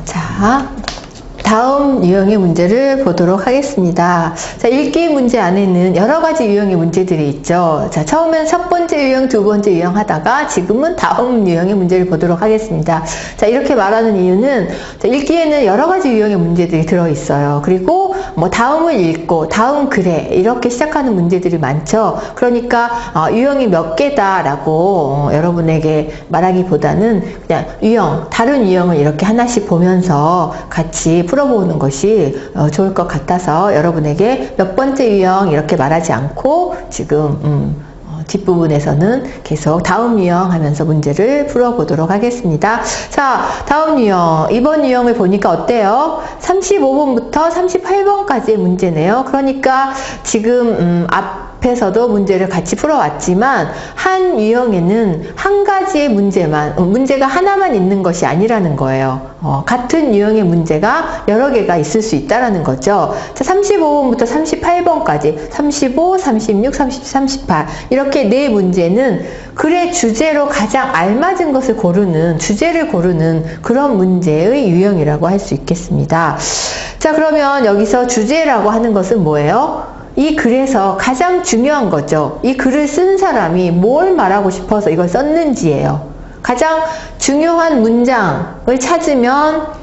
자, 다음 유형의 문제를 보도록 하겠습니다. 자, 읽기 문제 안에는 여러 가지 유형의 문제들이 있죠. 자, 처음엔 첫 번째 유형, 두 번째 유형 하다가 지금은 다음 유형의 문제를 보도록 하겠습니다. 자, 이렇게 말하는 이유는 자, 읽기에는 여러 가지 유형의 문제들이 들어있어요. 그리고 뭐 다음을 읽고 다음 글에 이렇게 시작하는 문제들이 많죠. 그러니까 유형이 몇 개다라고 여러분에게 말하기보다는 그냥 유형, 다른 유형을 이렇게 하나씩 보면서 같이 풀어보는 것이 좋을 것 같아서 여러분에게 몇 번째 유형 이렇게 말하지 않고 지금 뒷부분에서는 계속 다음 유형 하면서 문제를 풀어보도록 하겠습니다. 자, 다음 유형. 이번 유형을 보니까 어때요? 35번부터 38번까지의 문제네요. 그러니까 지금 앞에서도 문제를 같이 풀어왔지만 한 유형에는 한 가지의 문제가 하나만 있는 것이 아니라는 거예요. 같은 유형의 문제가 여러 개가 있을 수 있다는 거죠. 자, 35번부터 38번까지 35, 36, 37, 38 이렇게 네 문제는 글의 주제로 가장 알맞은 것을 고르는, 주제를 고르는 그런 문제의 유형이라고 할 수 있겠습니다. 자, 그러면 여기서 주제라고 하는 것은 뭐예요? 이 글에서 가장 중요한 거죠. 이 글을 쓴 사람이 뭘 말하고 싶어서 이걸 썼는지예요. 가장 중요한 문장을 찾으면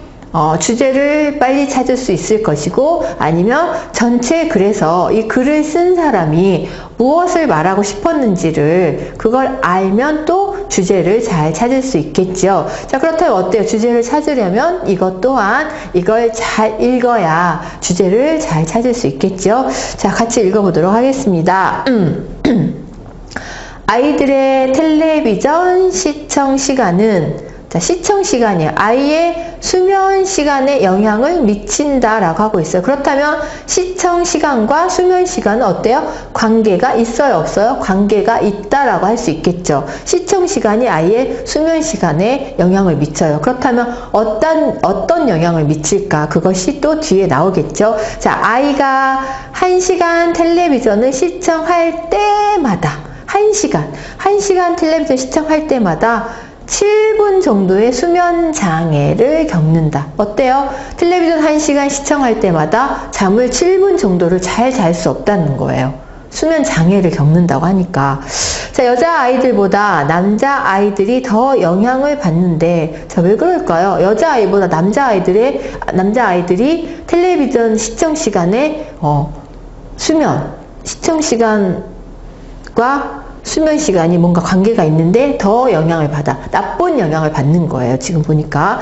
주제를 빨리 찾을 수 있을 것이고, 아니면 전체 글에서 이 글을 쓴 사람이 무엇을 말하고 싶었는지를 그걸 알면 또 주제를 잘 찾을 수 있겠죠. 자, 그렇다면 어때요? 주제를 찾으려면 이것 또한 이걸 잘 읽어야 주제를 잘 찾을 수 있겠죠. 자, 같이 읽어보도록 하겠습니다. 아이들의 텔레비전 시청 시간은, 자, 시청 시간이에요. 아이의 수면 시간에 영향을 미친다라고 하고 있어요. 그렇다면 시청 시간과 수면 시간은 어때요? 관계가 있어요, 없어요? 관계가 있다라고 할 수 있겠죠. 시청 시간이 아이의 수면 시간에 영향을 미쳐요. 그렇다면 어떤 영향을 미칠까? 그것이 또 뒤에 나오겠죠. 자, 아이가 1시간 텔레비전을 시청할 때마다 1시간 텔레비전 시청할 때마다 7분 정도의 수면 장애를 겪는다. 어때요? 텔레비전 1시간 시청할 때마다 잠을 7분 정도를 잘 잘 수 없다는 거예요. 수면 장애를 겪는다고 하니까. 자, 여자아이들보다 남자아이들이 더 영향을 받는데, 자, 왜 그럴까요? 여자아이보다 남자아이들이 텔레비전 시청 시간에 시청 시간과 수면 시간이 뭔가 관계가 있는데 더 영향을 받아. 나쁜 영향을 받는 거예요. 지금 보니까.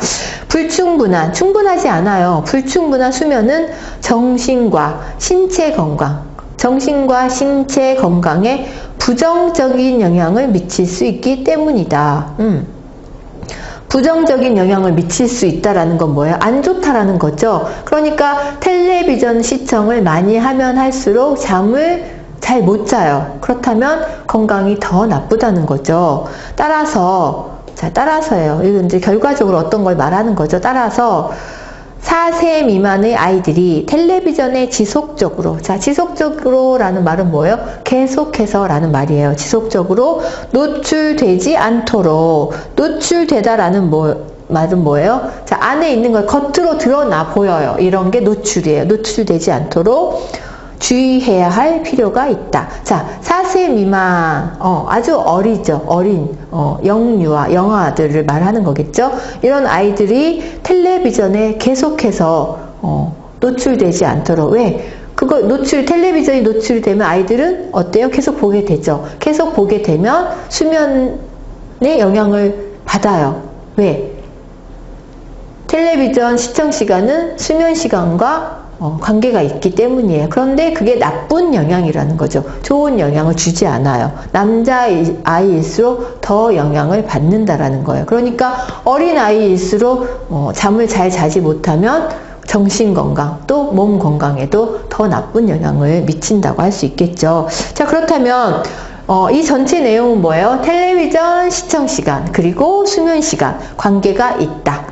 충분하지 않아요. 불충분한 수면은 정신과 신체 건강에 부정적인 영향을 미칠 수 있기 때문이다. 부정적인 영향을 미칠 수 있다라는 건 뭐예요? 안 좋다라는 거죠. 그러니까 텔레비전 시청을 많이 하면 할수록 잠을 잘 못 자요. 그렇다면 건강이 더 나쁘다는 거죠. 따라서예요. 이건 이제 결과적으로 어떤 걸 말하는 거죠. 따라서 4세 미만의 아이들이 텔레비전에 지속적으로라는 말은 뭐예요? 계속해서라는 말이에요. 지속적으로 노출되지 않도록, 노출되다라는 말은 뭐예요? 자, 안에 있는 걸 겉으로 드러나 보여요. 이런 게 노출이에요. 노출되지 않도록 주의해야 할 필요가 있다. 자, 4세 미만, 아주 어린, 영유아, 영아들을 말하는 거겠죠? 이런 아이들이 텔레비전에 계속해서, 노출되지 않도록. 왜? 텔레비전이 노출되면 아이들은 어때요? 계속 보게 되죠. 계속 보게 되면 수면에 영향을 받아요. 왜? 텔레비전 시청 시간은 수면 시간과 관계가 있기 때문이에요. 그런데 그게 나쁜 영향이라는 거죠. 좋은 영향을 주지 않아요. 남자아이일수록 더 영향을 받는다라는 거예요. 그러니까 어린아이일수록 잠을 잘 자지 못하면 정신건강 또 몸 건강에도 더 나쁜 영향을 미친다고 할 수 있겠죠. 자, 그렇다면 이 전체 내용은 뭐예요? 텔레비전 시청 시간 그리고 수면 시간 관계가 있다.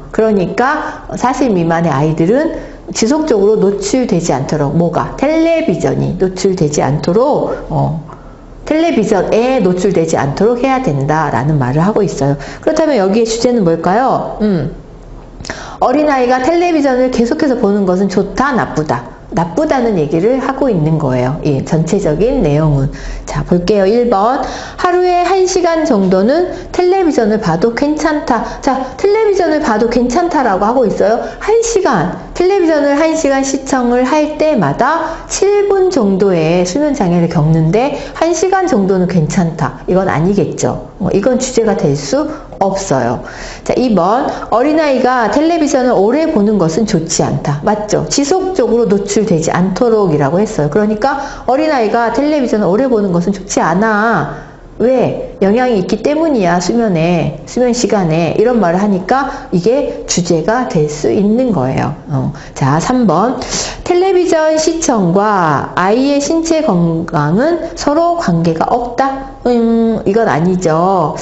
그러니까 4세 미만의 아이들은 지속적으로 노출되지 않도록, 텔레비전이 노출되지 않도록, 텔레비전에 노출되지 않도록 해야 된다라는 말을 하고 있어요. 그렇다면 여기에 주제는 뭘까요? 어린아이가 텔레비전을 계속해서 보는 것은 좋다, 나쁘다? 나쁘다는 얘기를 하고 있는 거예요. 이 전체적인 내용은. 자, 볼게요. 1번. 하루에 1시간 정도는 텔레비전을 봐도 괜찮다. 자, 텔레비전을 봐도 괜찮다라고 하고 있어요. 1시간. 텔레비전을 1시간 시청을 할 때마다 7분 정도의 수면장애를 겪는데 1시간 정도는 괜찮다. 이건 아니겠죠. 이건 주제가 될 수 없어요. 자, 2번. 어린아이가 텔레비전을 오래 보는 것은 좋지 않다. 맞죠? 지속적으로 노출되지 않도록 이라고 했어요. 그러니까 어린아이가 텔레비전을 오래 보는 것은 좋지 않아. 왜? 영향이 있기 때문이야. 수면에, 수면 시간에. 이런 말을 하니까 이게 주제가 될 수 있는 거예요. 자, 3번. 텔레비전 시청과 아이의 신체 건강은 서로 관계가 없다? 이건 아니죠.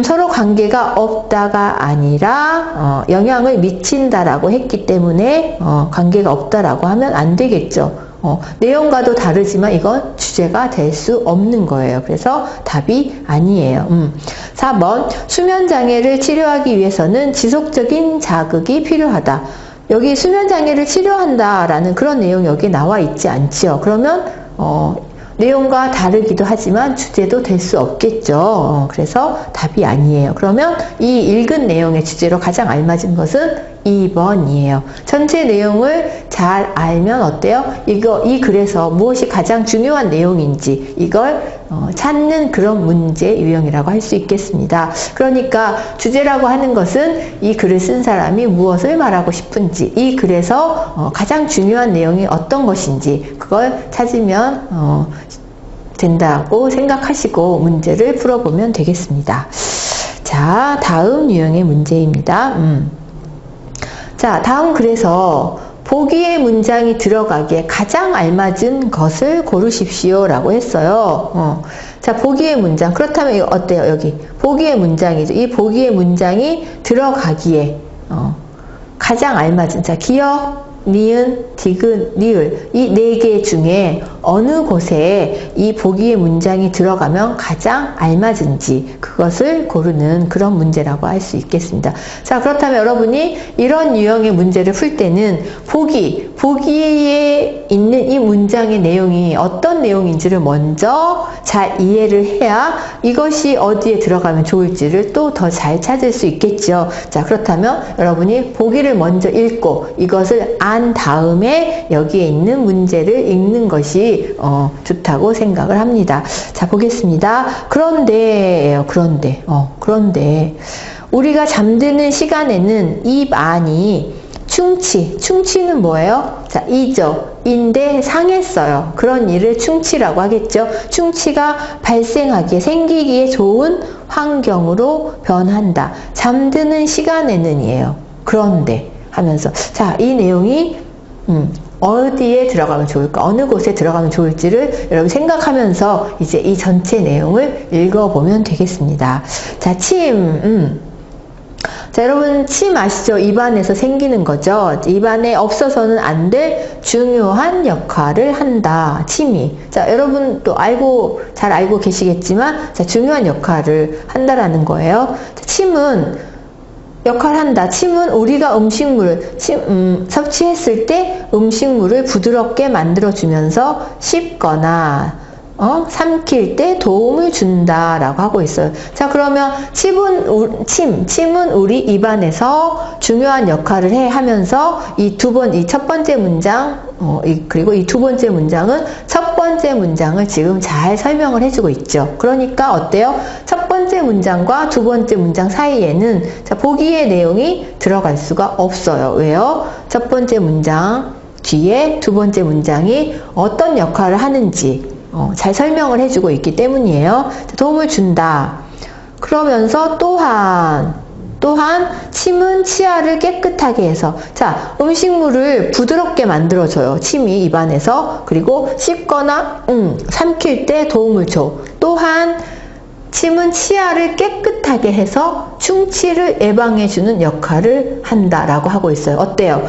서로 관계가 없다가 아니라 영향을 미친다라고 했기 때문에 관계가 없다라고 하면 안 되겠죠. 내용과도 다르지만 이건 주제가 될 수 없는 거예요. 그래서 답이 아니에요. 4번. 수면장애를 치료하기 위해서는 지속적인 자극이 필요하다. 여기 수면장애를 치료한다라는 그런 내용이 여기 나와 있지 않지요. 그러면 내용과 다르기도 하지만 주제도 될 수 없겠죠. 그래서 답이 아니에요. 그러면 이 읽은 내용의 주제로 가장 알맞은 것은 2번이에요. 전체 내용을 잘 알면 어때요? 이 글에서 무엇이 가장 중요한 내용인지 이걸 찾는 그런 문제 유형이라고 할 수 있겠습니다. 그러니까 주제라고 하는 것은 이 글을 쓴 사람이 무엇을 말하고 싶은지, 이 글에서 가장 중요한 내용이 어떤 것인지 그걸 찾으면 된다고 생각하시고 문제를 풀어보면 되겠습니다. 자, 다음 유형의 문제입니다. 자, 다음 글에서 보기의 문장이 들어가기에 가장 알맞은 것을 고르십시오 라고 했어요. 자, 보기의 문장. 그렇다면 이거 어때요? 여기 보기의 문장이죠. 이 보기의 문장이 들어가기에 가장 알맞은, 자, 기억, 니은, 디귿, 리을 이 4개 중에 어느 곳에 이 보기의 문장이 들어가면 가장 알맞은지 그것을 고르는 그런 문제라고 할 수 있겠습니다. 자, 그렇다면 여러분이 이런 유형의 문제를 풀 때는 보기에 있는 이 문장의 내용이 어떤 내용인지를 먼저 잘 이해를 해야 이것이 어디에 들어가면 좋을지를 또 더 잘 찾을 수 있겠죠. 자, 그렇다면 여러분이 보기를 먼저 읽고 이것을 안 다음에 여기에 있는 문제를 읽는 것이 좋다고 생각을 합니다. 자, 보겠습니다. 그런데 우리가 잠드는 시간에는 입 안이 충치는 뭐예요? 자, 인데 상했어요. 그런 일을 충치라고 하겠죠. 충치가 발생하기에, 생기기에 좋은 환경으로 변한다. 잠드는 시간에는이에요. 그런데 하면서, 자, 이 내용이 어디에 들어가면 좋을까, 어느 곳에 들어가면 좋을지를 여러분 생각하면서 이제 이 전체 내용을 읽어보면 되겠습니다. 자, 자, 여러분 침 아시죠? 입안에서 생기는 거죠. 입안에 없어서는 안 될 중요한 역할을 한다. 침이. 자, 여러분 또 잘 알고 계시겠지만, 자, 중요한 역할을 한다라는 거예요. 자, 침은 역할한다. 침은 우리가 섭취했을 때 음식물을 부드럽게 만들어주면서 씹거나 삼킬 때 도움을 준다라고 하고 있어요. 자, 그러면 침은 우리 입안에서 중요한 역할을 하면서 이 첫 번째 문장, 그리고 이 두 번째 문장은 첫 번째 문장을 지금 잘 설명을 해주고 있죠. 그러니까 어때요? 첫 번째 문장과 두 번째 문장 사이에는, 자, 보기의 내용이 들어갈 수가 없어요. 왜요? 첫 번째 문장 뒤에 두 번째 문장이 어떤 역할을 하는지 잘 설명을 해주고 있기 때문이에요. 도움을 준다. 그러면서 또한 침은 치아를 깨끗하게 해서, 자, 음식물을 부드럽게 만들어줘요. 침이 입안에서. 그리고 씹거나 삼킬 때 도움을 줘. 또한 침은 치아를 깨끗하게 해서 충치를 예방해주는 역할을 한다라고 하고 있어요. 어때요?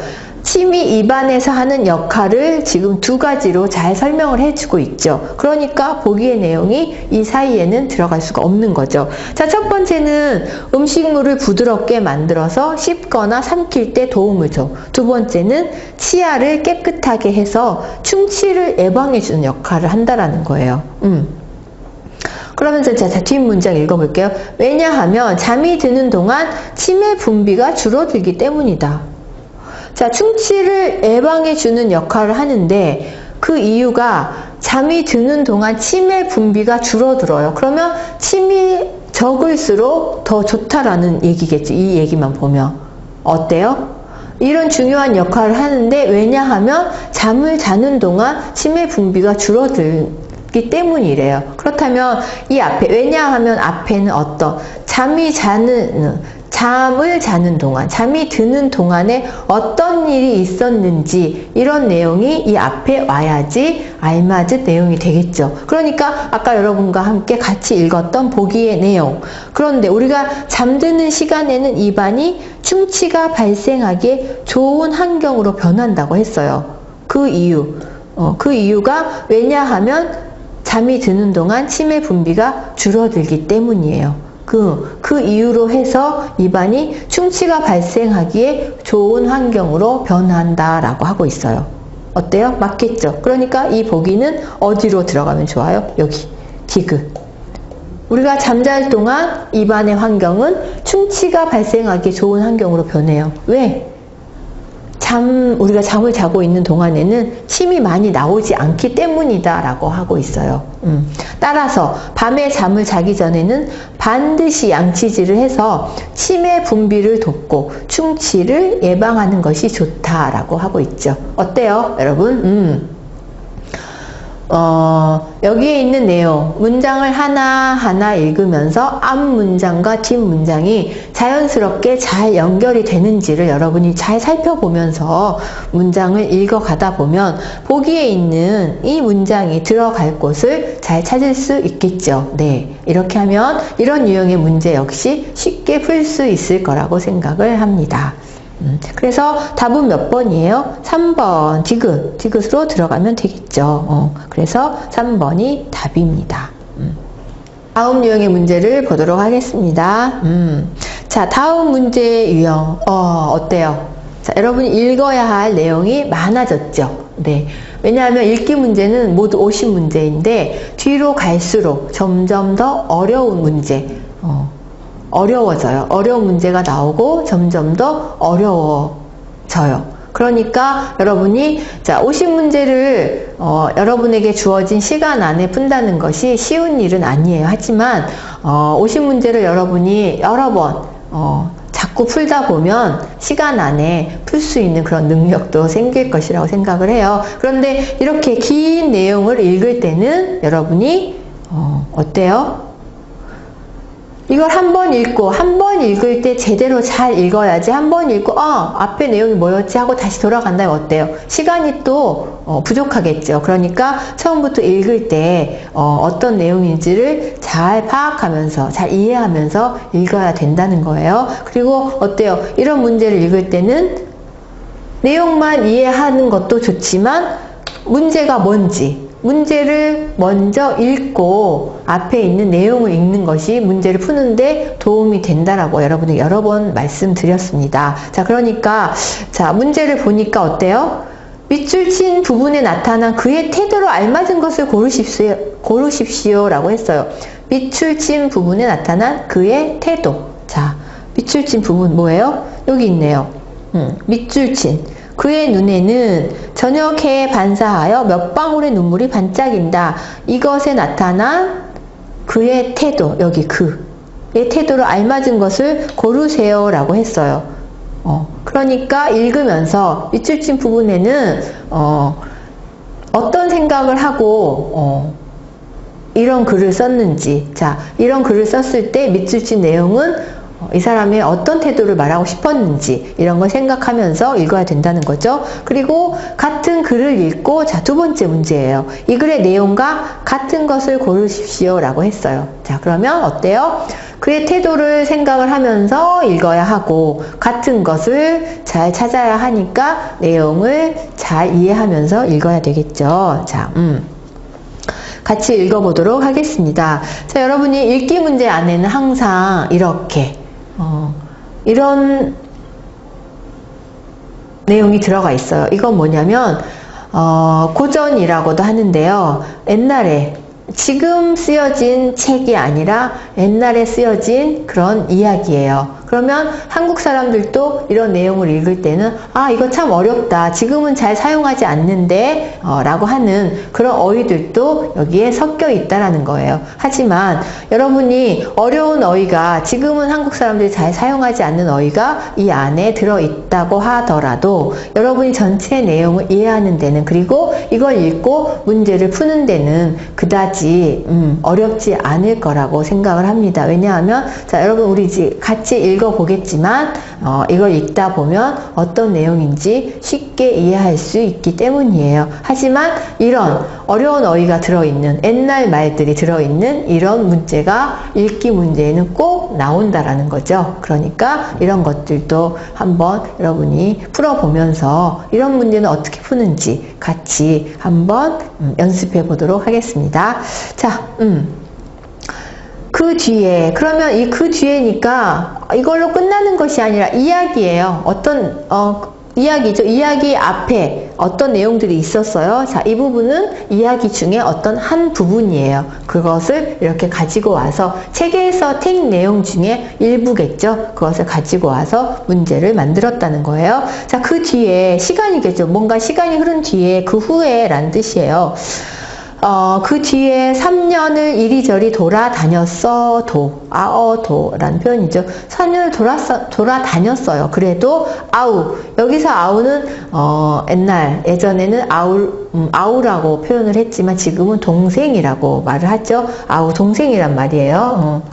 침이 입안에서 하는 역할을 지금 두 가지로 잘 설명을 해주고 있죠. 그러니까 보기의 내용이 이 사이에는 들어갈 수가 없는 거죠. 자, 첫 번째는 음식물을 부드럽게 만들어서 씹거나 삼킬 때 도움을 줘. 두 번째는 치아를 깨끗하게 해서 충치를 예방해주는 역할을 한다라는 거예요. 그러면서 자, 뒷 문장 읽어볼게요. 왜냐하면 잠이 드는 동안 치매 분비가 줄어들기 때문이다. 자, 충치를 예방해주는 역할을 하는데 그 이유가 잠이 드는 동안 치매 분비가 줄어들어요. 그러면 침이 적을수록 더 좋다라는 얘기겠지. 이 얘기만 보면. 어때요? 이런 중요한 역할을 하는데 왜냐하면 잠을 자는 동안 치매 분비가 줄어들기 때문이래요. 그렇다면 이 앞에 왜냐하면 앞에는 어떤 잠을 자는 동안, 잠이 드는 동안에 어떤 일이 있었는지 이런 내용이 이 앞에 와야지 알맞은 내용이 되겠죠. 그러니까 아까 여러분과 함께 같이 읽었던 보기의 내용. 그런데 우리가 잠드는 시간에는 입안이 충치가 발생하기에 좋은 환경으로 변한다고 했어요. 그 이유가 왜냐하면 잠이 드는 동안 치매 분비가 줄어들기 때문이에요. 그 이유로 해서 입안이 충치가 발생하기에 좋은 환경으로 변한다라고 하고 있어요. 어때요? 맞겠죠? 그러니까 이 보기는 어디로 들어가면 좋아요? 여기, 디귿. 우리가 잠잘 동안 입안의 환경은 충치가 발생하기에 좋은 환경으로 변해요. 왜? 우리가 잠을 자고 있는 동안에는 침이 많이 나오지 않기 때문이다 라고 하고 있어요. 따라서 밤에 잠을 자기 전에는 반드시 양치질을 해서 치매 분비를 돕고 충치를 예방하는 것이 좋다라고 하고 있죠. 어때요, 여러분? 여기에 있는 내용, 문장을 하나하나 읽으면서 앞 문장과 뒷 문장이 자연스럽게 잘 연결이 되는지를 여러분이 잘 살펴보면서 문장을 읽어가다 보면 보기에 있는 이 문장이 들어갈 곳을 잘 찾을 수 있겠죠. 네, 이렇게 하면 이런 유형의 문제 역시 쉽게 풀 수 있을 거라고 생각을 합니다. 그래서 답은 몇 번이에요? 3번 디귿으로 들어가면 되겠죠. 그래서 3번이 답입니다. 다음 유형의 문제를 보도록 하겠습니다. 자, 다음 문제의 유형 어때요? 자, 여러분이 읽어야 할 내용이 많아졌죠. 네, 왜냐하면 읽기 문제는 모두 50문제인데 뒤로 갈수록 점점 더 어려운 문제 어려워져요. 어려운 문제가 나오고 점점 더 어려워져요. 그러니까 여러분이 자 50문제를 여러분에게 주어진 시간 안에 푼다는 것이 쉬운 일은 아니에요. 하지만 50문제를 여러분이 여러 번 자꾸 풀다 보면 시간 안에 풀 수 있는 그런 능력도 생길 것이라고 생각을 해요. 그런데 이렇게 긴 내용을 읽을 때는 여러분이 어때요? 이걸 한 번 읽고 한 번 읽을 때 제대로 잘 읽어야지. 한 번 읽고 앞에 내용이 뭐였지 하고 다시 돌아간다면 어때요? 시간이 또 부족하겠죠. 그러니까 처음부터 읽을 때 어떤 내용인지를 잘 파악하면서 잘 이해하면서 읽어야 된다는 거예요. 그리고 어때요? 이런 문제를 읽을 때는 내용만 이해하는 것도 좋지만 문제가 뭔지 문제를 먼저 읽고 앞에 있는 내용을 읽는 것이 문제를 푸는데 도움이 된다라고 여러분에게 여러 번 말씀드렸습니다. 자, 그러니까 자, 문제를 보니까 어때요? 밑줄 친 부분에 나타난 그의 태도로 알맞은 것을 고르십시오 라고 했어요. 밑줄 친 부분에 나타난 그의 태도. 자, 밑줄 친 부분 뭐예요? 여기 있네요. 밑줄 친. 그의 눈에는 저녁 해에 반사하여 몇 방울의 눈물이 반짝인다. 이것에 나타난 그의 태도, 여기 그의 태도로 알맞은 것을 고르세요 라고 했어요. 그러니까 읽으면서 밑줄 친 부분에는 어떤 생각을 하고 이런 글을 썼는지, 자, 이런 글을 썼을 때 밑줄 친 내용은 이 사람의 어떤 태도를 말하고 싶었는지 이런 걸 생각하면서 읽어야 된다는 거죠. 그리고 같은 글을 읽고 자, 두 번째 문제예요. 이 글의 내용과 같은 것을 고르십시오 라고 했어요. 자, 그러면 어때요? 그의 태도를 생각을 하면서 읽어야 하고 같은 것을 잘 찾아야 하니까 내용을 잘 이해하면서 읽어야 되겠죠. 자, 같이 읽어보도록 하겠습니다. 자, 여러분이 읽기 문제 안에는 항상 이렇게 이런 내용이 들어가 있어요. 이건 뭐냐면 고전이라고도 하는데요. 옛날에 지금 쓰여진 책이 아니라 옛날에 쓰여진 그런 이야기예요. 그러면 한국 사람들도 이런 내용을 읽을 때는 아, 이거 참 어렵다. 지금은 잘 사용하지 않는데 라고 하는 그런 어휘들도 여기에 섞여 있다라는 거예요. 하지만 여러분이 어려운 어휘가 지금은 한국 사람들이 잘 사용하지 않는 어휘가 이 안에 들어있다고 하더라도 여러분이 전체 내용을 이해하는 데는 그리고 이걸 읽고 문제를 푸는 데는 그다지 어렵지 않을 거라고 생각을 합니다. 왜냐하면 자, 여러분 우리 같이 읽어보겠지만 이걸 읽다 보면 어떤 내용인지 쉽게 이해할 수 있기 때문이에요. 하지만 이런 어려운 어휘가 들어있는 옛날 말들이 들어있는 이런 문제가 읽기 문제에는 꼭 나온다라는 거죠. 그러니까 이런 것들도 한번 여러분이 풀어보면서 이런 문제는 어떻게 푸는지 같이 한번 연습해 보도록 하겠습니다. 자, 그 뒤에 그러면 그 뒤에니까 이걸로 끝나는 것이 아니라 이야기예요. 어떤 이야기죠. 이야기 앞에 어떤 내용들이 있었어요. 자, 이 부분은 이야기 중에 어떤 한 부분이에요. 그것을 이렇게 가지고 와서 책에서 책 내용 중에 일부겠죠. 그것을 가지고 와서 문제를 만들었다는 거예요. 자, 그 뒤에 시간이겠죠. 뭔가 시간이 흐른 뒤에 그 후에 라는 뜻이에요. 그 뒤에 3년을 이리저리 돌아다녔어도라는 표현이죠. 3년을 돌아다녔어요. 그래도 여기서 아우는 예전에는 아우라고 표현을 했지만 지금은 동생이라고 말을 하죠. 아우 동생이란 말이에요.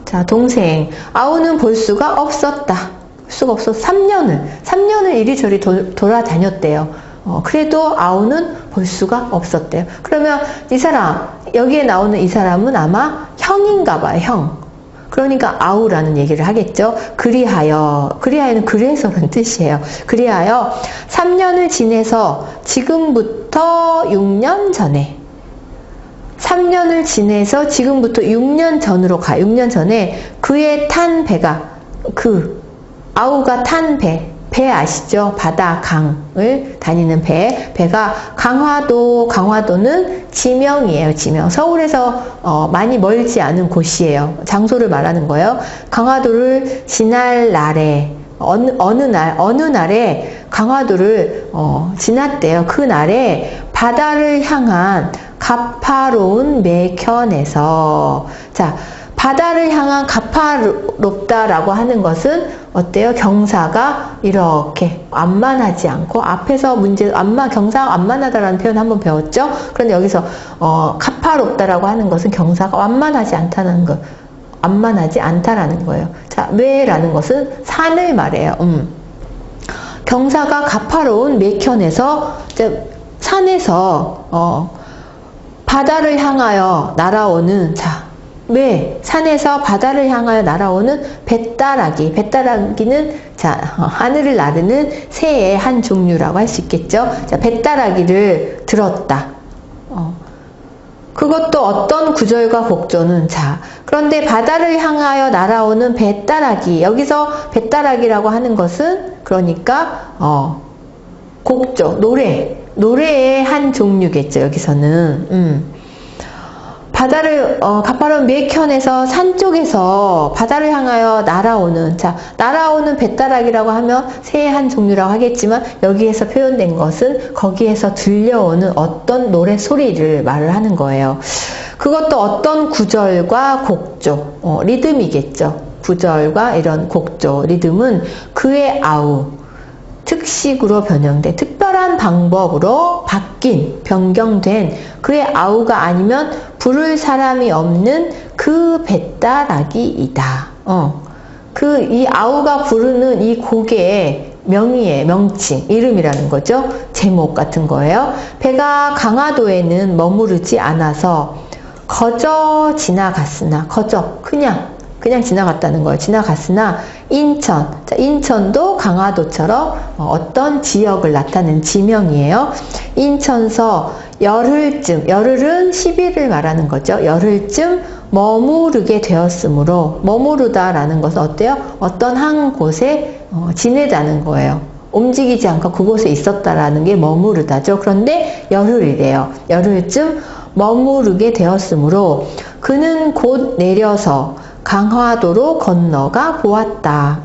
자, 동생 아우는 볼 수가 없었다. 3년을 이리저리 돌아다녔대요. 그래도 아우는 볼 수가 없었대요. 그러면 이 사람, 여기에 나오는 이 사람은 아마 형인가 봐요, 형. 그러니까 아우라는 얘기를 하겠죠. 그리하여는 그래서라는 뜻이에요. 그리하여 3년을 지내서 지금부터 6년 전에 3년을 지내서 지금부터 6년 전으로 가요. 6년 전에 그의 탄 배가 아우가 탄 배 아시죠? 바다, 강을 다니는 배가 강화도는 지명이에요, 지명. 서울에서 많이 멀지 않은 곳이에요. 장소를 말하는 거예요. 강화도를 지날 날에, 어느 날에 강화도를 지났대요. 그 날에 바다를 향한 가파로운 매편에서, 자, 바다를 향한 가파롭다라고 하는 것은 어때요? 경사가 이렇게 완만하지 않고 앞에서 경사가 완만하다라는 표현 한번 배웠죠? 그런데 여기서 가파롭다라고 하는 것은 경사가 완만하지 않다라는 거예요. 자, 왜라는 것은 산을 말해요. 경사가 가파로운 매편에서 산에서 바다를 향하여 날아오는 왜 산에서 바다를 향하여 날아오는 배따라기는 하늘을 나르는 새의 한 종류라고 할 수 있겠죠. 자, 배따라기를 들었다. 그것도 어떤 구절과 곡조는 그런데 바다를 향하여 날아오는 배따라기, 여기서 배따라기라고 하는 것은 그러니까 곡조, 노래의 한 종류겠죠. 여기서는 가파로운 매편에서 산 쪽에서 바다를 향하여 날아오는 배따라기라고 하면 새의 한 종류라고 하겠지만 여기에서 표현된 것은 거기에서 들려오는 어떤 노래 소리를 말을 하는 거예요. 그것도 어떤 구절과 곡조, 리듬이겠죠. 구절과 이런 곡조, 리듬은 그의 아우, 특식으로 변형된 특별한 방법으로 변경된 그의 아우가 아니면 부를 사람이 없는 그 뱃다라기이다. 이 아우가 부르는 이 곡의 명의의 명칭, 이름이라는 거죠. 제목 같은 거예요. 배가 강화도에는 머무르지 않아서 거저 지나갔으나, 거저, 그냥 지나갔다는 거예요. 지나갔으나 인천, 자, 인천도 강화도처럼 어떤 지역을 나타낸 지명이에요. 인천서 열흘쯤, 열흘은 10일을 말하는 거죠. 열흘쯤 머무르게 되었으므로, 머무르다라는 것은 어때요? 어떤 한 곳에 지내다는 거예요. 움직이지 않고 그곳에 있었다라는 게 머무르다죠. 그런데 열흘이래요. 열흘쯤 머무르게 되었으므로 그는 곧 내려서 강화도로 건너가 보았다.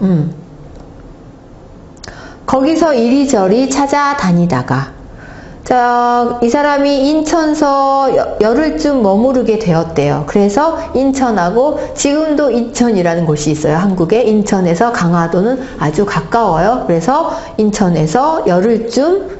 거기서 이리저리 찾아다니다가, 자, 이 사람이 인천서 열흘쯤 머무르게 되었대요. 그래서 인천하고, 지금도 인천이라는 곳이 있어요. 한국에. 인천에서 강화도는 아주 가까워요. 그래서 인천에서 열흘쯤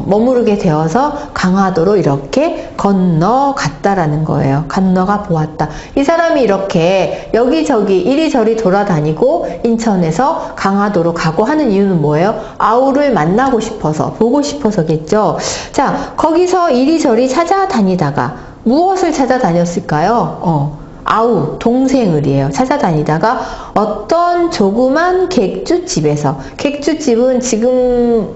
머무르게 되어서 강화도로 이렇게 건너갔다라는 거예요. 건너가 보았다. 이 사람이 이렇게 여기저기 이리저리 돌아다니고 인천에서 강화도로 가고 하는 이유는 뭐예요? 아우를 만나고 싶어서, 보고 싶어서겠죠. 자, 거기서 이리저리 찾아다니다가 무엇을 찾아다녔을까요? 아우, 동생을이에요. 찾아다니다가 어떤 조그만 객주집에서, 객주집은 지금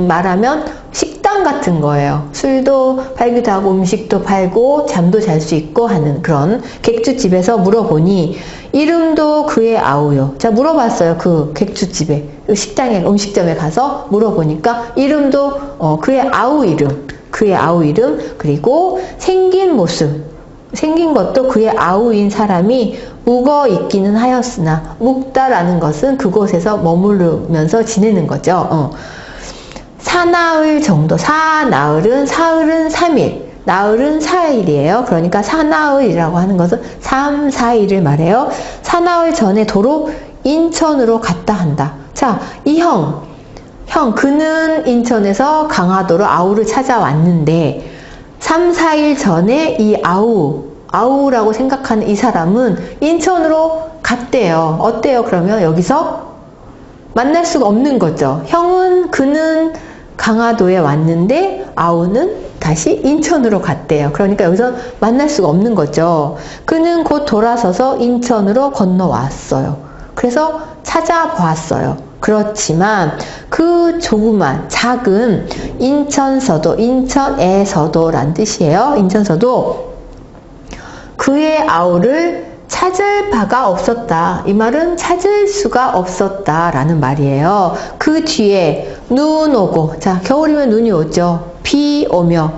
말하면 식당 같은 거예요. 술도 팔기도 하고 음식도 팔고 잠도 잘 수 있고 하는 그런 객주집에서 물어보니 이름도 그의 아우요. 자, 물어봤어요. 그 객주집에, 그 식당에, 음식점에 가서 물어보니까 이름도 그의 아우 이름, 그리고 생긴 모습, 생긴 것도 그의 아우인 사람이 묵어 있기는 하였으나, 묵다라는 것은 그곳에서 머무르면서 지내는 거죠. 사나흘 정도, 사흘은 3일, 나흘은 4일이에요. 그러니까 사나흘이라고 하는 것은 3, 4일을 말해요. 사나흘 전에 도로 인천으로 갔다 한다. 자, 이 형, 그는 인천에서 강화도로 아우를 찾아왔는데 3, 4일 전에 이 아우라고 생각하는 이 사람은 인천으로 갔대요. 어때요? 그러면 여기서 만날 수가 없는 거죠. 그는 강화도에 왔는데 아우는 다시 인천으로 갔대요. 그러니까 여기서 만날 수가 없는 거죠. 그는 곧 돌아서서 인천으로 건너왔어요. 그래서 찾아보았어요. 그렇지만 그 조그만 작은 인천에서도란 뜻이에요. 인천서도 그의 아우를 찾을 바가 없었다. 이 말은 찾을 수가 없었다라는 말이에요. 그 뒤에 눈 오고, 자, 겨울이면 눈이 오죠. 비 오며,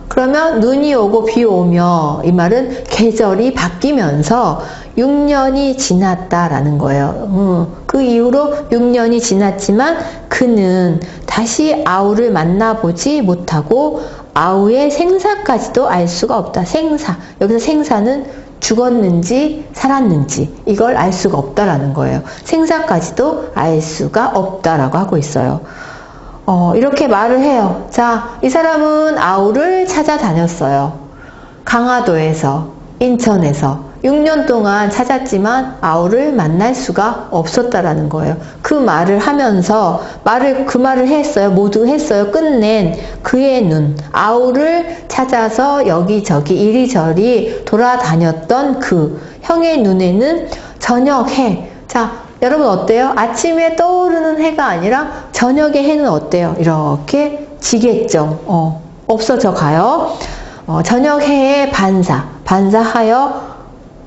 그러면 눈이 오고 비 오며, 이 말은 계절이 바뀌면서 6년이 지났다라는 거예요. 그 이후로 6년이 지났지만 그는 다시 아우를 만나보지 못하고 아우의 생사까지도 알 수가 없다. 생사. 여기서 생사는 죽었는지 살았는지 이걸 알 수가 없다라는 거예요. 생사까지도 알 수가 없다라고 하고 있어요. 이렇게 말을 해요. 자, 이 사람은 아우를 찾아다녔어요. 강화도에서, 인천에서 6년 동안 찾았지만 아우를 만날 수가 없었다라는 거예요. 그 말을 하면서 그 말을 했어요. 모두 했어요. 끝낸 그의 눈, 아우를 찾아서 여기저기 이리저리 돌아다녔던 그 형의 눈에는 저녁 해. 자, 여러분 어때요? 아침에 떠오르는 해가 아니라 저녁의 해는 어때요? 이렇게 지겠죠. 없어져 가요. 저녁 해의 반사하여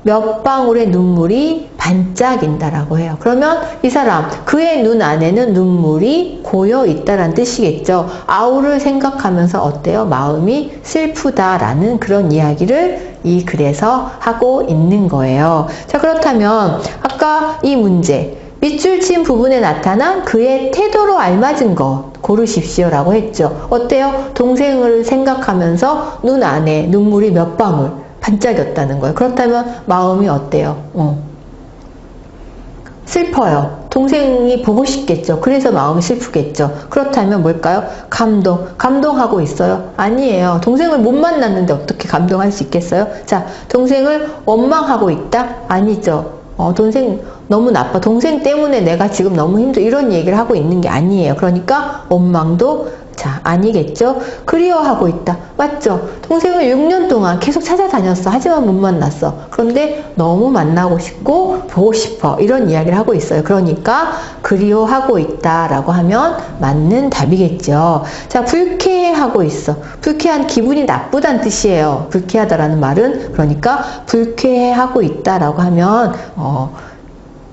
몇 방울의 눈물이 반짝인다라고 해요. 그러면 이 사람, 그의 눈 안에는 눈물이 고여 있다라는 뜻이겠죠. 아우를 생각하면서 어때요? 마음이 슬프다라는 그런 이야기를 이 글에서 하고 있는 거예요. 자, 그렇다면 아까 이 문제, 밑줄 친 부분에 나타난 그의 태도로 알맞은 것 고르십시오라고 했죠. 어때요? 동생을 생각하면서 눈 안에 눈물이 몇 방울 반짝였다는 거예요. 그렇다면 마음이 어때요? 슬퍼요. 동생이 보고 싶겠죠. 그래서 마음이 슬프겠죠. 그렇다면 뭘까요? 감동하고 있어요? 아니에요. 동생을 못 만났는데 어떻게 감동할 수 있겠어요? 자, 동생을 원망하고 있다? 아니죠. 동생 너무 나빠. 동생 때문에 내가 지금 너무 힘들어. 이런 얘기를 하고 있는 게 아니에요. 그러니까 원망도 아니겠죠? 그리워하고 있다. 맞죠? 동생을 6년 동안 계속 찾아다녔어. 하지만 못 만났어. 그런데 너무 만나고 싶고 보고 싶어. 이런 이야기를 하고 있어요. 그러니까 그리워하고 있다라고 하면 맞는 답이겠죠. 자, 불쾌해하고 있어. 불쾌한 기분이 나쁘다는 뜻이에요. 불쾌하다라는 말은. 그러니까 불쾌해하고 있다라고 하면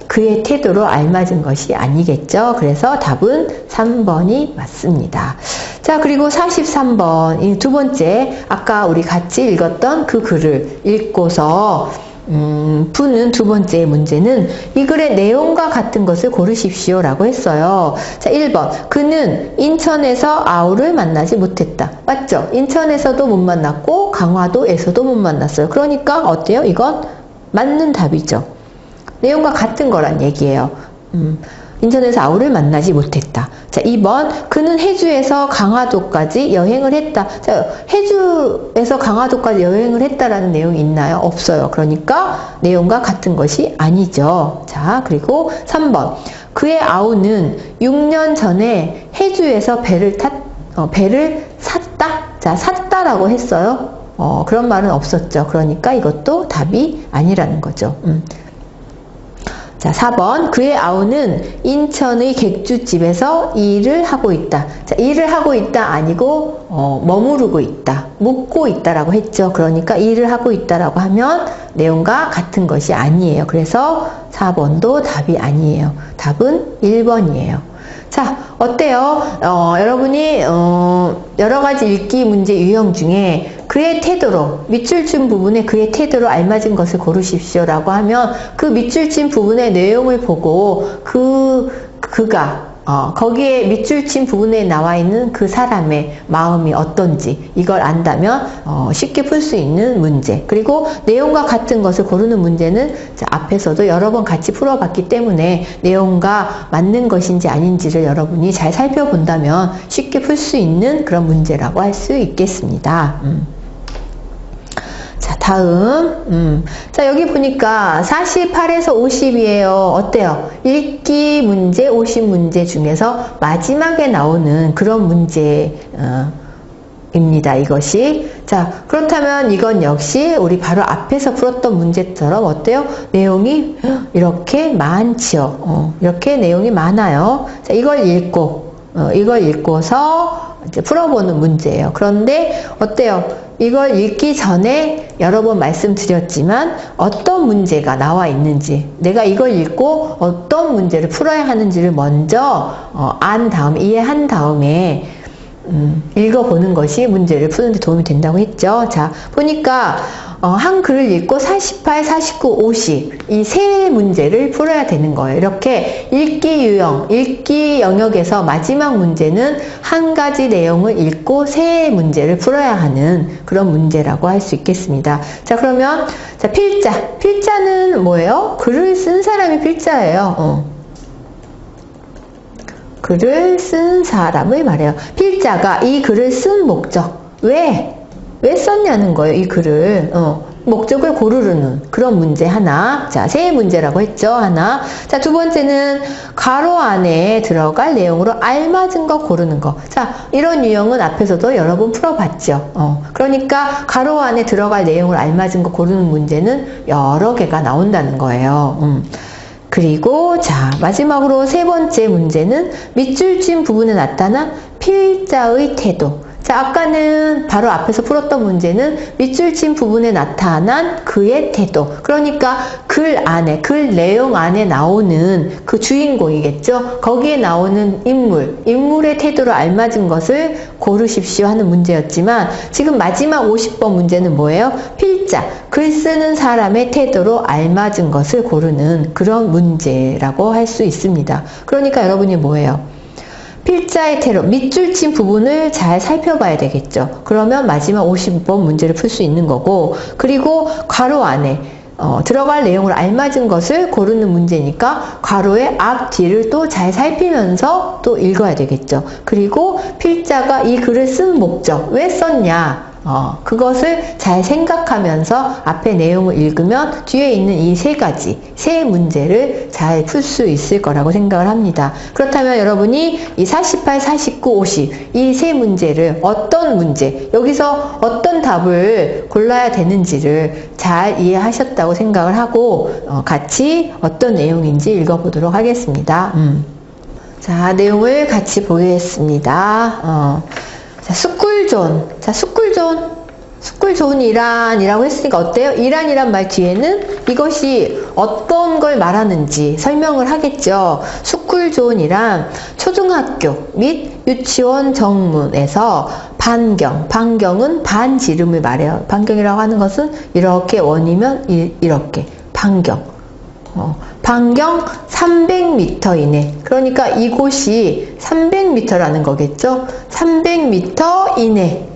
그의 태도로 알맞은 것이 아니겠죠. 그래서 답은 3번이 맞습니다. 자, 그리고 43번, 이 두 번째, 아까 우리 같이 읽었던 그 글을 읽고서 푸는 두 번째 문제는 이 글의 내용과 같은 것을 고르십시오 라고 했어요. 자, 1번, 그는 인천에서 아우를 만나지 못했다. 맞죠? 인천에서도 못 만났고 강화도에서도 못 만났어요. 그러니까 어때요? 이건 맞는 답이죠. 내용과 같은 거란 얘기예요. 인천에서 아우를 만나지 못했다. 자, 2번, 그는 해주에서 강화도까지 여행을 했다. 자, 해주에서 강화도까지 여행을 했다라는 내용이 있나요? 없어요. 그러니까 내용과 같은 것이 아니죠. 자, 그리고 3번, 그의 아우는 6년 전에 해주에서 배를 샀다. 자, 샀다라고 했어요. 그런 말은 없었죠. 그러니까 이것도 답이 아니라는 거죠. 자, 4번, 그의 아우는 인천의 객주집에서 일을 하고 있다. 자, 일을 하고 있다 아니고 머무르고 있다, 묵고 있다라고 했죠. 그러니까 일을 하고 있다라고 하면 내용과 같은 것이 아니에요. 그래서 4번도 답이 아니에요. 답은 1번이에요. 자, 어때요? 여러분이 여러 가지 읽기 문제 유형 중에 그의 태도로, 밑줄 친 부분에 그의 태도로 알맞은 것을 고르십시오 라고 하면 그 밑줄 친 부분의 내용을 보고 그가 거기에 밑줄 친 부분에 나와 있는 그 사람의 마음이 어떤지 이걸 안다면 쉽게 풀 수 있는 문제. 그리고 내용과 같은 것을 고르는 문제는 앞에서도 여러 번 같이 풀어봤기 때문에 내용과 맞는 것인지 아닌지를 여러분이 잘 살펴본다면 쉽게 풀 수 있는 그런 문제라고 할 수 있겠습니다. 자, 다음. 자, 여기 보니까 48에서 50이에요. 어때요? 읽기 문제, 50문제 중에서 마지막에 나오는 그런 문제입니다. 이것이. 자, 그렇다면 이건 역시 우리 바로 앞에서 풀었던 문제처럼 어때요? 내용이 이렇게 많지요. 이렇게 내용이 많아요. 자, 이걸 읽고서 이제 풀어보는 문제예요. 그런데 어때요? 이걸 읽기 전에 여러 번 말씀드렸지만 어떤 문제가 나와 있는지, 내가 이걸 읽고 어떤 문제를 풀어야 하는지를 먼저 이해한 다음에 읽어보는 것이 문제를 푸는 데 도움이 된다고 했죠. 자, 보니까 한 글을 읽고 48, 49, 50 이 세 문제를 풀어야 되는 거예요. 이렇게 읽기 유형, 읽기 영역에서 마지막 문제는 한 가지 내용을 읽고 세 문제를 풀어야 하는 그런 문제라고 할 수 있겠습니다. 자, 그러면 자, 필자는 뭐예요? 글을 쓴 사람이 필자예요. 글을 쓴 사람을 말해요. 필자가 이 글을 쓴 목적, 왜 썼냐는 거예요, 이 글을. 목적을 고르는 그런 문제 하나. 자, 세 문제라고 했죠, 하나. 자, 두 번째는 가로 안에 들어갈 내용으로 알맞은 거 고르는 거. 자, 이런 유형은 앞에서도 여러 번 풀어봤죠. 그러니까 가로 안에 들어갈 내용을 알맞은 거 고르는 문제는 여러 개가 나온다는 거예요. 그리고 자, 마지막으로 세 번째 문제는 밑줄 친 부분에 나타난 필자의 태도. 자, 아까는 바로 앞에서 풀었던 문제는 밑줄 친 부분에 나타난 그의 태도. 그러니까 글 내용 안에 나오는 그 주인공이겠죠. 거기에 나오는 인물의 태도로 알맞은 것을 고르십시오 하는 문제였지만 지금 마지막 50번 문제는 뭐예요? 필자, 글 쓰는 사람의 태도로 알맞은 것을 고르는 그런 문제라고 할 수 있습니다. 그러니까 여러분이 뭐예요? 필자의 태도, 밑줄 친 부분을 잘 살펴봐야 되겠죠. 그러면 마지막 50번 문제를 풀 수 있는 거고, 그리고 괄호 안에 들어갈 내용을 알맞은 것을 고르는 문제니까 괄호의 앞, 뒤를 또 잘 살피면서 또 읽어야 되겠죠. 그리고 필자가 이 글을 쓴 목적, 왜 썼냐? 그것을 잘 생각하면서 앞에 내용을 읽으면 뒤에 있는 이 세 문제를 잘 풀 수 있을 거라고 생각을 합니다. 그렇다면 여러분이 이 48, 49, 50, 이 세 문제를 어떤 문제, 여기서 어떤 답을 골라야 되는지를 잘 이해하셨다고 생각을 하고 같이 어떤 내용인지 읽어보도록 하겠습니다. 자, 내용을 같이 보겠습니다. 자, 스쿨존. 자, 스쿨존이란이라고 했으니까 어때요? 이란이란 말 뒤에는 이것이 어떤 걸 말하는지 설명을 하겠죠. 스쿨존이란 초등학교 및 유치원 정문에서 반경은 반지름을 말해요. 반경이라고 하는 것은 이렇게 원이면 이렇게 반경 300m 이내. 그러니까 이곳이 300m라는 거겠죠? 300m 이내.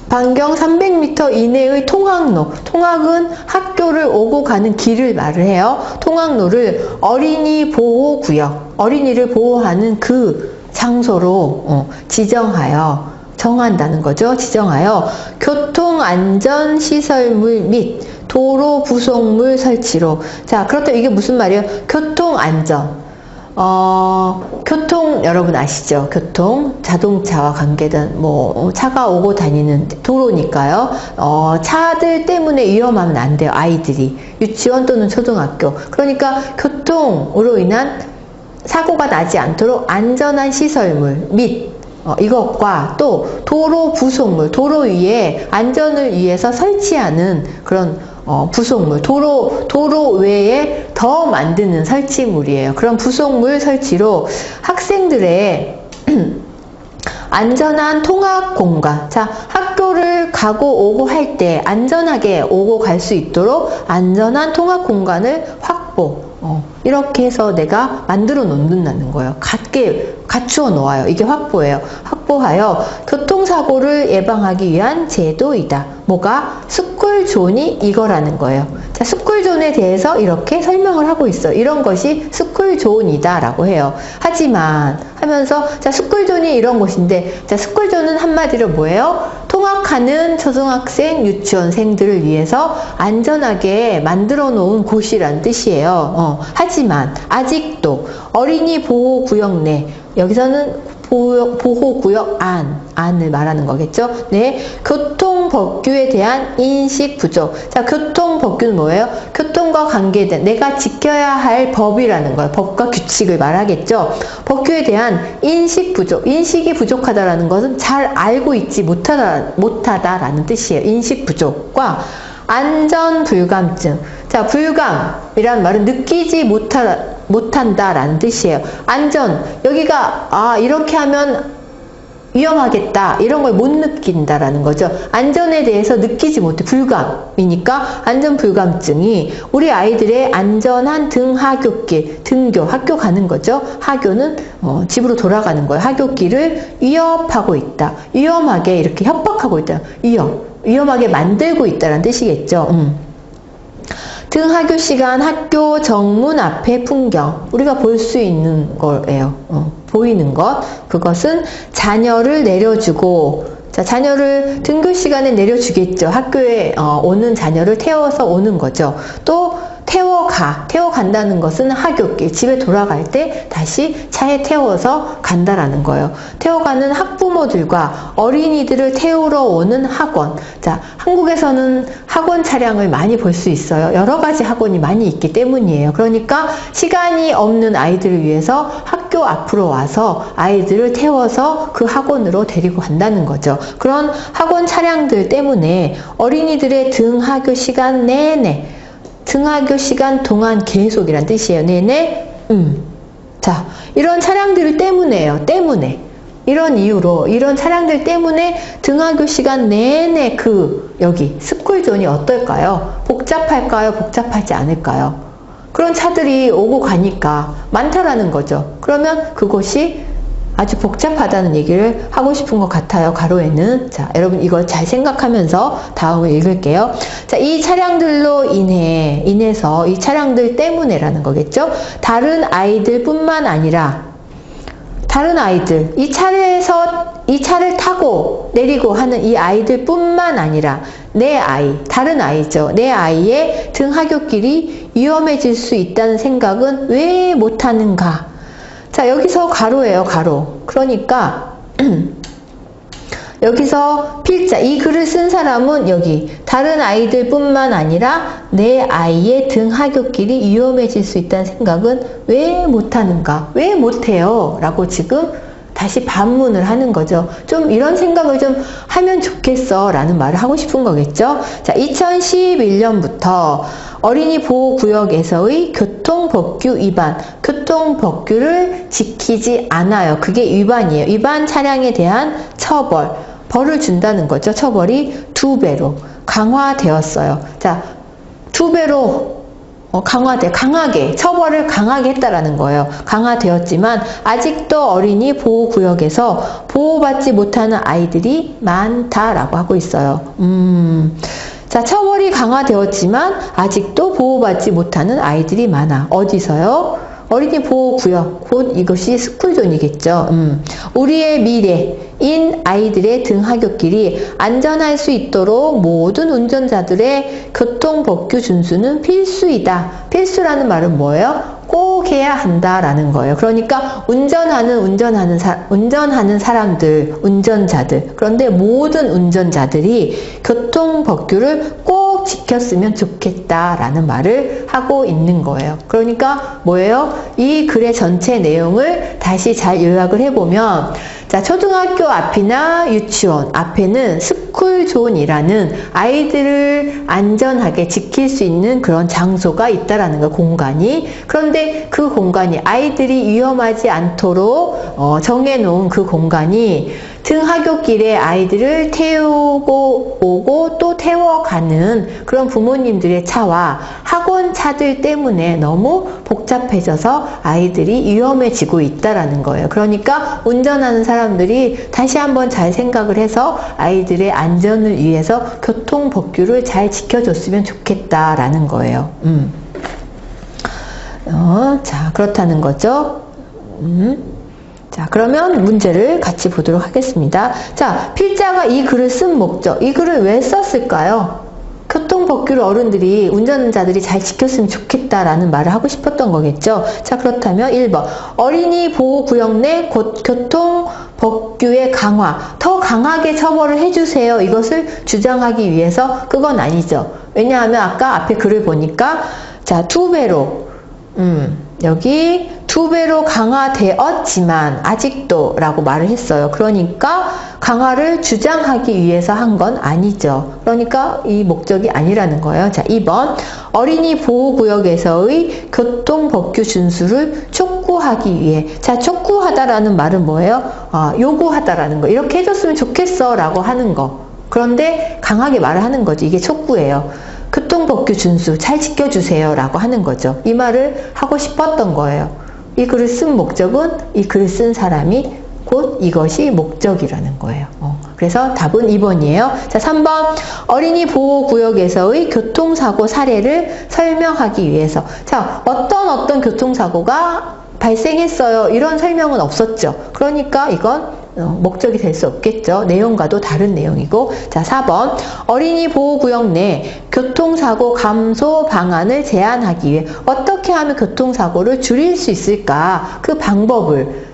반경 300m 이내의 통학로. 통학은 학교를 오고 가는 길을 말을 해요. 통학로를 어린이 보호구역. 어린이를 보호하는 그 장소로 정한다는 거죠. 지정하여 교통안전시설물 및 도로 부속물 설치로. 자, 그렇다면 이게 무슨 말이에요? 교통안전. 교통 여러분 아시죠? 교통, 자동차와 관계된 차가 오고 다니는 도로니까요. 차들 때문에 위험하면 안 돼요. 아이들이 유치원 또는 초등학교. 그러니까 교통으로 인한 사고가 나지 않도록 안전한 시설물 및 이것과 또 도로 부속물, 도로 위에 안전을 위해서 설치하는 그런 부속물, 도로 외에 더 만드는 설치물이에요. 그런 부속물 설치로 학생들의 안전한 통학 공간. 자, 학교를 가고 오고 할 때 안전하게 오고 갈 수 있도록 안전한 통학 공간을 확보. 이렇게 해서 내가 만들어 놓는다는 거예요. 갖추어 놓아요. 이게 확보예요. 확보하여 교통사고를 예방하기 위한 제도이다. 뭐가? 스쿨존이 이거라는 거예요. 자, 스쿨존에 대해서 이렇게 설명을 하고 있어요. 이런 것이 스쿨존이다 라고 해요. 하지만 하면서 자, 스쿨존이 이런 곳인데, 자, 스쿨존은 한마디로 뭐예요? 통학하는 초등학생, 유치원생들을 위해서 안전하게 만들어 놓은 곳이란 뜻이에요. 하지만 아직도 어린이 보호구역 내, 여기서는 보호구역 안을 말하는 거겠죠. 네, 교통법규에 대한 인식 부족. 자, 교통법규는 뭐예요? 교통과 관계된 내가 지켜야 할 법이라는 거예요. 법과 규칙을 말하겠죠. 법규에 대한 인식 부족. 인식이 부족하다라는 것은 잘 알고 있지 못하다라는 뜻이에요. 인식 부족과 안전불감증. 자, 불감이란 말은 느끼지 못한다라는 뜻이에요. 안전, 여기가 이렇게 하면 위험하겠다 이런 걸 못 느낀다라는 거죠. 안전에 대해서 느끼지 못해. 불감이니까 안전불감증이 우리 아이들의 안전한 등하굣길, 등교, 학교 가는 거죠. 하교는 집으로 돌아가는 거예요. 하굣길을 위협하고 있다. 위험하게 이렇게 협박하고 있다. 위험하게 만들고 있다는 뜻이겠죠. 등하교 시간 학교 정문 앞의 풍경, 우리가 볼 수 있는 거예요. 보이는 것, 그것은 자녀를 내려주고, 자, 자녀를 등교 시간에 내려주겠죠. 학교에 오는 자녀를 태워서 오는 거죠. 또 태워간다는 것은 하굣길, 집에 돌아갈 때 다시 차에 태워서 간다라는 거예요. 태워가는 학부모들과 어린이들을 태우러 오는 학원. 자, 한국에서는 학원 차량을 많이 볼 수 있어요. 여러 가지 학원이 많이 있기 때문이에요. 그러니까 시간이 없는 아이들을 위해서 학교 앞으로 와서 아이들을 태워서 그 학원으로 데리고 간다는 거죠. 그런 학원 차량들 때문에 어린이들의 등하교 시간 내내, 등하교 시간 동안 계속이란 뜻이에요. 내내. 자, 이런 차량들 때문에요. 이런 이유로, 이런 차량들 때문에 등하교 시간 내내 여기 스쿨존이 어떨까요? 복잡할까요? 복잡하지 않을까요? 그런 차들이 오고 가니까 많다라는 거죠. 그러면 그곳이 아주 복잡하다는 얘기를 하고 싶은 것 같아요. 가로에는. 자, 여러분 이걸 잘 생각하면서 다음을 읽을게요. 자, 이 차량들로 인해서 이 차량들 때문에라는 거겠죠. 다른 아이들 뿐만 아니라 다른 아이들, 이 차를 타고 내리고 하는 이 아이들 뿐만 아니라 내 아이, 다른 아이죠. 내 아이의 등하굣길이 위험해질 수 있다는 생각은 왜 못하는가? 자, 여기서 가로예요, 가로. 그러니까 여기서 필자, 이 글을 쓴 사람은 여기 다른 아이들 뿐만 아니라 내 아이의 등하굣길이 위험해질 수 있다는 생각은 왜 못하는가? 왜 못해요? 라고 지금 다시 반문을 하는 거죠. 좀 이런 생각을 좀 하면 좋겠어 라는 말을 하고 싶은 거겠죠. 자, 2011년부터 어린이 보호구역에서의 교통법규 위반, 교통법규를 지키지 않아요. 그게 위반이에요. 위반 차량에 대한 처벌, 벌을 준다는 거죠. 처벌이 2배로 강화되었어요. 자, 2배로 강하게, 처벌을 강하게 했다라는 거예요. 강화되었지만 아직도 어린이 보호구역에서 보호받지 못하는 아이들이 많다라고 하고 있어요. 자, 처벌이 강화되었지만 아직도 보호받지 못하는 아이들이 많아. 어디서요? 어린이 보호구역, 곧 이것이 스쿨존이겠죠. 우리의 미래인 아이들의 등하굣길이 안전할 수 있도록 모든 운전자들의 교통법규 준수는 필수이다. 필수라는 말은 뭐예요? 꼭 해야 한다라는 거예요. 그러니까 운전하는 사람들, 운전자들. 그런데 모든 운전자들이 교통법규를 꼭 지켰으면 좋겠다라는 말을 하고 있는 거예요. 그러니까 뭐예요? 이 글의 전체 내용을 다시 잘 요약을 해보면, 자, 초등학교 앞이나 유치원 앞에는 스쿨존이라는 아이들을 안전하게 지킬 수 있는 그런 장소가 있다라는 거, 공간이. 그런데 그 공간이 아이들이 위험하지 않도록 정해놓은 그 공간이 등하굣길에 아이들을 태우고 오고 또 태워가는 그런 부모님들의 차와 학원 차들 때문에 너무 복잡해져서 아이들이 위험해지고 있다라는 거예요. 그러니까 운전하는 사람들이 다시 한번 잘 생각을 해서 아이들의 안전을 위해서 교통법규를 잘 지켜줬으면 좋겠다라는 거예요. 자, 그렇다는 거죠. 자, 그러면 문제를 같이 보도록 하겠습니다. 자, 필자가 이 글을 쓴 목적, 이 글을 왜 썼을까요? 교통법규를 어른들이, 운전자들이 잘 지켰으면 좋겠다라는 말을 하고 싶었던 거겠죠. 자, 그렇다면 1번 어린이 보호구역 내 교통법규의 강화, 더 강하게 처벌을 해주세요. 이것을 주장하기 위해서. 그건 아니죠. 왜냐하면 아까 앞에 글을 보니까 자, 2배로 여기 2배로 강화되었지만 아직도 라고 말을 했어요. 그러니까 강화를 주장하기 위해서 한 건 아니죠. 그러니까 이 목적이 아니라는 거예요. 자, 2번 어린이 보호구역에서의 교통법규 준수를 촉구하기 위해. 자, 촉구하다라는 말은 뭐예요? 요구하다라는 거. 이렇게 해줬으면 좋겠어 라고 하는 거. 그런데 강하게 말을 하는 거죠. 이게 촉구예요. 교통법규 준수 잘 지켜주세요 라고 하는 거죠. 이 말을 하고 싶었던 거예요. 이 글을 쓴 목적은 이 글을 쓴 사람이 곧 이것이 목적이라는 거예요. 그래서 답은 2번이에요. 자, 3번 어린이 보호구역에서의 교통사고 사례를 설명하기 위해서. 자, 어떤 교통사고가 발생했어요. 이런 설명은 없었죠. 그러니까 이건 목적이 될 수 없겠죠. 내용과도 다른 내용이고. 자, 4번 어린이 보호구역 내 교통사고 감소 방안을 제안하기 위해. 어떻게 하면 교통사고를 줄일 수 있을까? 그 방법을,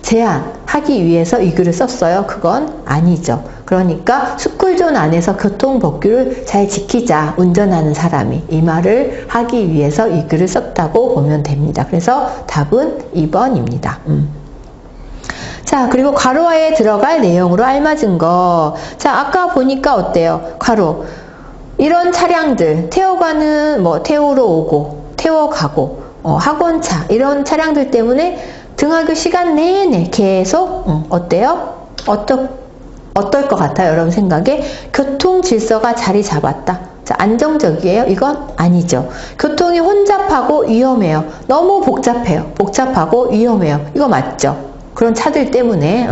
제안하기 위해서 이 글을 썼어요. 그건 아니죠. 그러니까 스쿨존 안에서 교통법규를 잘 지키자, 운전하는 사람이. 이 말을 하기 위해서 이 글을 썼다고 보면 됩니다. 그래서 답은 2번입니다. 자, 그리고 괄호하에 들어갈 내용으로 알맞은 거. 자, 아까 보니까 어때요? 괄호. 이런 차량들, 태우러 오고, 태워가고, 학원차, 이런 차량들 때문에 등하교 시간 내내 계속, 어때요? 어떨 것 같아요? 여러분 생각에? 교통 질서가 자리 잡았다. 자, 안정적이에요? 이건 아니죠. 교통이 혼잡하고 위험해요. 너무 복잡해요. 복잡하고 위험해요. 이거 맞죠? 그런 차들 때문에.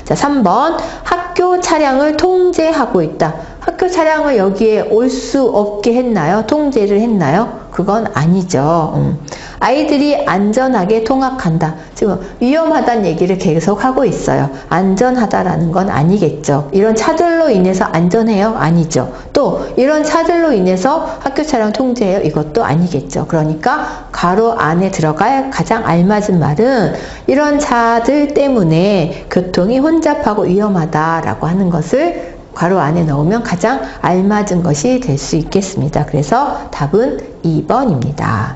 자, 3번. 학교 차량을 통제하고 있다. 학교 차량을 여기에 올 수 없게 했나요? 통제를 했나요? 그건 아니죠. 아이들이 안전하게 통학한다. 지금 위험하다는 얘기를 계속 하고 있어요. 안전하다라는 건 아니겠죠. 이런 차들로 인해서 안전해요? 아니죠. 또 이런 차들로 인해서 학교 차량 통제해요? 이것도 아니겠죠. 그러니까 괄호 안에 들어갈 가장 알맞은 말은 이런 차들 때문에 교통이 혼잡하고 위험하다라고 하는 것을 괄호 안에 넣으면 가장 알맞은 것이 될 수 있겠습니다. 그래서 답은 2번입니다.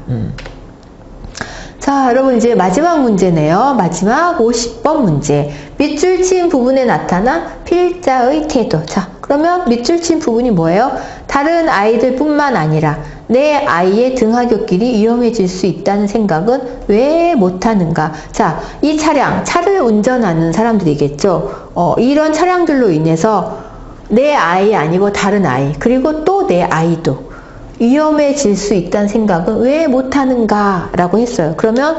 자, 여러분 이제 마지막 문제네요. 마지막 50번 문제. 밑줄 친 부분에 나타난 필자의 태도. 자, 그러면 밑줄 친 부분이 뭐예요? 다른 아이들 뿐만 아니라 내 아이의 등하굣길이 위험해질 수 있다는 생각은 왜 못하는가? 자, 이 차를 운전하는 사람들이겠죠. 이런 차량들로 인해서 내 아이 아니고 다른 아이, 그리고 또 내 아이도 위험해질 수 있다는 생각은 왜 못하는가? 라고 했어요. 그러면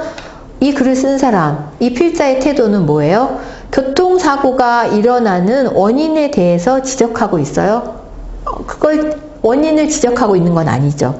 이 글을 쓴 사람, 이 필자의 태도는 뭐예요? 교통사고가 일어나는 원인에 대해서 지적하고 있어요. 그걸 원인을 지적하고 있는 건 아니죠.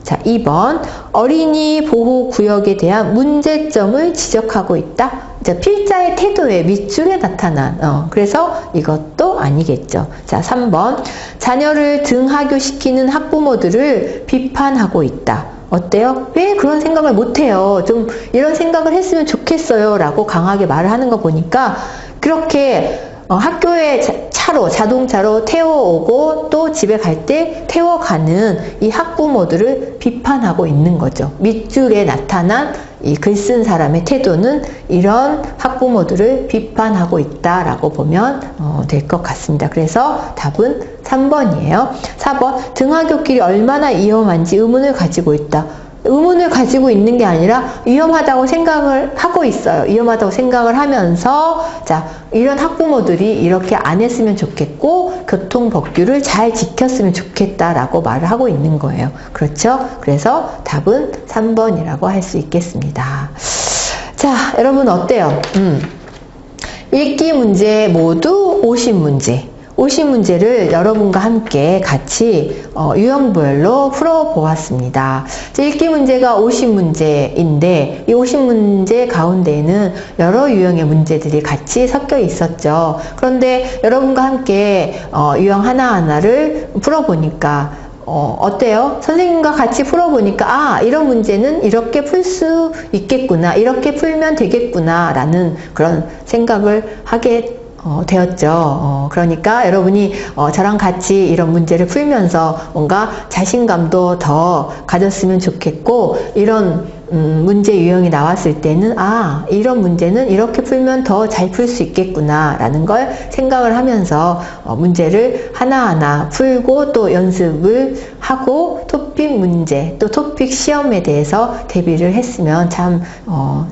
자, 2번. 어린이 보호구역에 대한 문제점을 지적하고 있다. 자, 필자의 태도에 밑줄에 나타난, 그래서 이것도 아니겠죠. 자, 3번. 자녀를 등하교시키는 학부모들을 비판하고 있다. 어때요? 왜 그런 생각을 못해요? 좀 이런 생각을 했으면 좋겠어요. 라고 강하게 말을 하는 거 보니까 그렇게 학교에 자동차로 태워오고 또 집에 갈 때 태워가는 이 학부모들을 비판하고 있는 거죠. 밑줄에 나타난 이 글 쓴 사람의 태도는 이런 학부모들을 비판하고 있다라고 보면 될 것 같습니다. 그래서 답은 3번이에요. 4번. 등하굣길이 얼마나 위험한지 의문을 가지고 있다. 의문을 가지고 있는 게 아니라 위험하다고 생각을 하고 있어요. 위험하다고 생각을 하면서 자, 이런 학부모들이 이렇게 안 했으면 좋겠고 교통법규를 잘 지켰으면 좋겠다라고 말을 하고 있는 거예요. 그렇죠? 그래서 답은 3번이라고 할 수 있겠습니다. 자, 여러분 어때요? 읽기 문제 모두 50문제. 50문제를 여러분과 함께 같이 유형별로 풀어보았습니다. 읽기 문제가 50문제인데 이 50문제 가운데에는 여러 유형의 문제들이 같이 섞여 있었죠. 그런데 여러분과 함께 유형 하나하나를 풀어보니까 어때요? 선생님과 같이 풀어보니까 이런 문제는 이렇게 풀 수 있겠구나, 이렇게 풀면 되겠구나 라는 그런 생각을 하게 되었죠. 그러니까 여러분이 저랑 같이 이런 문제를 풀면서 뭔가 자신감도 더 가졌으면 좋겠고 이런 문제 유형이 나왔을 때는 이런 문제는 이렇게 풀면 더 잘 풀 수 있겠구나 라는 걸 생각을 하면서 문제를 하나하나 풀고 또 연습을 하고 토픽 문제 또 토픽 시험에 대해서 대비를 했으면 참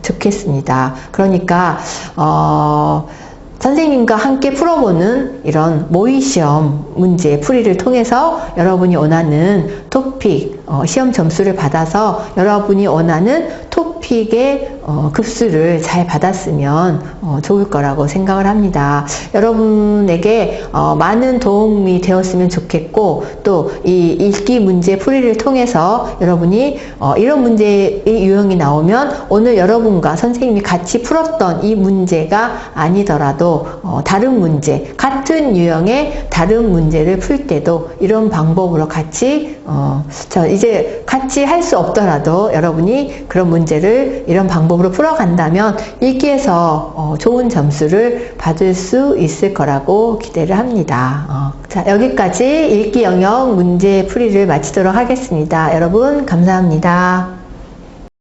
좋겠습니다. 그러니까 선생님과 함께 풀어보는 이런 모의시험 문제 풀이를 통해서 여러분이 원하는 토픽 시험 점수를 받아서 여러분이 원하는 토픽의 급수를 잘 받았으면 좋을 거라고 생각을 합니다. 여러분에게 많은 도움이 되었으면 좋겠고 또 이 읽기 문제 풀이를 통해서 여러분이 이런 문제의 유형이 나오면 오늘 여러분과 선생님이 같이 풀었던 이 문제가 아니더라도 다른 문제, 같은 유형의 다른 문제를 풀 때도 이런 방법으로 같이 이제 같이 할 수 없더라도 여러분이 그런 문제를 이런 방법으로 풀어간다면 읽기에서 좋은 점수를 받을 수 있을 거라고 기대를 합니다. 자, 여기까지 읽기 영역 문제 풀이를 마치도록 하겠습니다. 여러분 감사합니다.